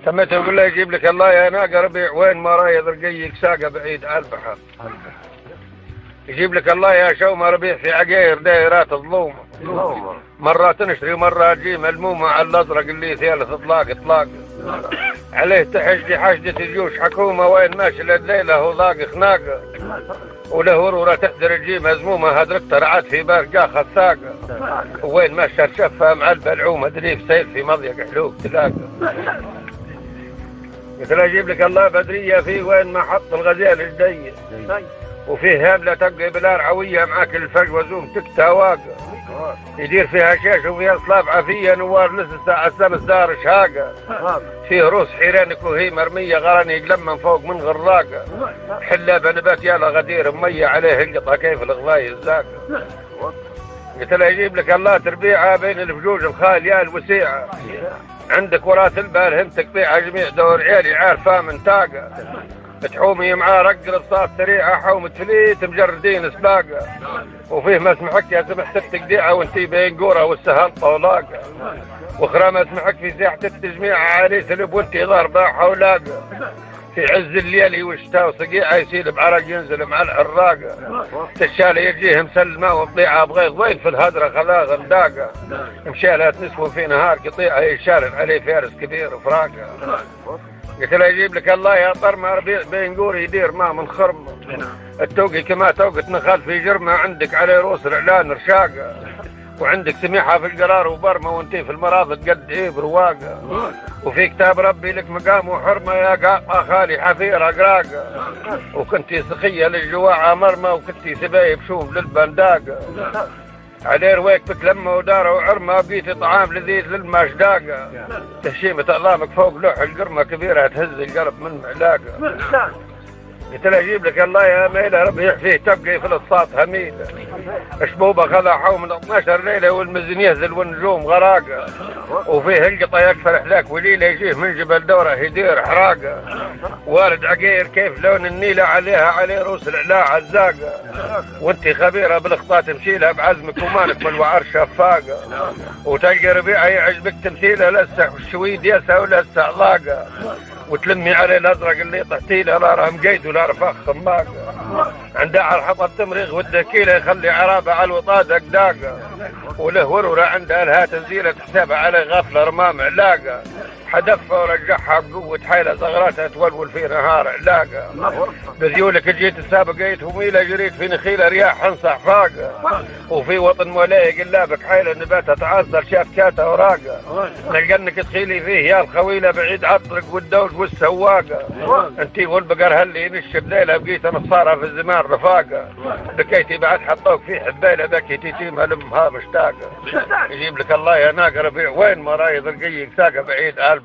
تمت يقول له يجيب لك الله يا ناقة ربيع وين ما رايد رقيق ساقة بعيد البحر. يجيب لك الله يا شومة ربيع في عقير دايرات الظلومة. مرة تنشري مرة تجي ملمومة على الازرق اللي ثالث اطلاق عليه تحشدي حشدة الجيوش حكومة وين ماشي الليلة هو ضاق خناقة وله ورورة تقدر تجي مزمومة هدركتها رعت في بارقة خساقة وين ماشي الشفة مع البلعومة دريف سيل في مضيق حلوب تلاقى. مثل اجيب لك الله بدرية في وين ما حط الغزال الجديد وفيه هاملة تبقى بلا رعوية معاك الفجوة زوم تكتا واقع يدير فيها شاش وفيها صلاب عفية نوار لسه السمس دار شهاقة فيه روس حيرانك وهي مرمية غراني يقلم من فوق من غراقة حلابة نبات يالا غدير مية عليه انقطع كيف الغضاي الزاقة. قلت له يجيب لك الله تربيعة بين الفجوج الخالية الوسيعة عندك وراث البال هم تقطيعها جميع دور عيالي عارفة من طاقة تحومي معاه رق رصاص سريعة حومة فليت مجردين سباقة وفيه ما اسمحك يا سمح تقديعة وانتي بين قورة والسهل طولاقة واخرى ما اسمحك في ساحة التجميع عالي سلب وانتي ضربة حولاقة في عز الليل والشتاء وصقيعة يسيل بعرق ينزل مع العراقة تشالي يجيه مسلمة وطليعة بغيظ وين في الهدرة خلاها غنداقة مشالها تنسوه في نهار قطيعة يشارن عليه فارس كبير فراقة. قلت له يجيب لك الله يا طرمة ربيع بين قوري يدير ما من خرمة التوقي كما توقت نخال في جرمة عندك عليه روس الاعلان رشاقة وعندك سميحة في القرار وبرمة وانتي في المراض قد ايه برواقة وفي كتاب ربي لك مقام وحرمة يا قاقة خالي حفيرة قراقة وكنتي سخية للجواعة مرمى وكنتي سبايب شوم للبنداقة عليه رويك بك لما وداره وعرمه بقيتي طعام لذيذ للماشداقة تهشيمة اعظامك فوق لوح القرمة كبيرة تهز القلب من معلاقة. قلت له اجيب لك الله يا ميلة ربيع فيه تبقي في الصاط هميلة شبوبة خذا حوم من 12 ليلة والمزن يهزل والنجوم غراقة وفيه القطة يكفر احلاك وليلة يجيه من جبل دورة يدير حراقة وارد عقير كيف لون النيلة عليه روس العلاء عزاقة وانتي خبيرة بالاخطاء تمشيلها بعزمك ومانك بالوعر شفاقة وتلقى ربيعة يعجبك تمثيلها لسه الشويد يسا ولسه ضاقة وتلمي عليه الازرق اللي طحتي له لا راه مقيد ولا رفاخ خماقه عنده على الحطب التمريغ والدكيله يخلي عرابه على الوطاد اقداقه وله ورورة عنده لها تنزيله تحسبها عليه غفله رمام علاقه حدفها ورجعها بقوه حيله زغراتها تولول في نهار علاقه بذيولك جيت السابقيت وميله جريت في نخيله رياح انصح فاقه وفي وطن مولاي قلابك حيله نباتها تعذر شاف كاته وراقه نلقنك تخيلي فيه يا الخويله بعيد عطرك والدوج والسواقه انتي والبقر هاللي ينشب ليله بقيت نصاره في الزمان رفاقه بكيتي بعد حطوك في حبيله بكيتي تيمها لمها مشتاقه. يجيب لك الله يا ناقه ربيع وين ما رايد رقيق ساقه بعيد البحر.